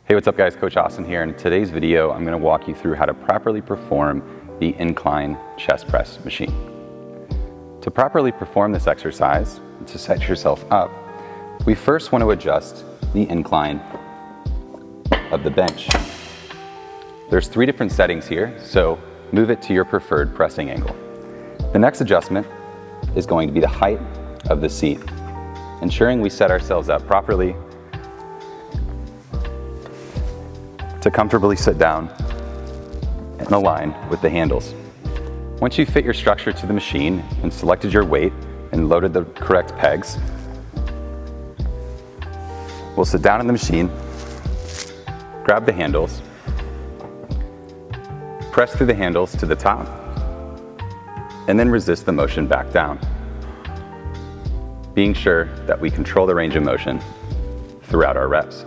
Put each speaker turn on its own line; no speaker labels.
Hey, what's up guys? Coach Austin here. In today's video, I'm going to walk you through how to properly perform the Incline Chest Press Machine. To properly perform this exercise, and to set yourself up, we first want to adjust the incline of the bench. There's 3 different settings here, so move it to your preferred pressing angle. The next adjustment is going to be the height of the seat, ensuring we set ourselves up properly to comfortably sit down and align with the handles. Once you fit your structure to the machine and selected your weight and loaded the correct pegs, we'll sit down in the machine, grab the handles, press through the handles to the top, and then resist the motion back down, being sure that we control the range of motion throughout our reps.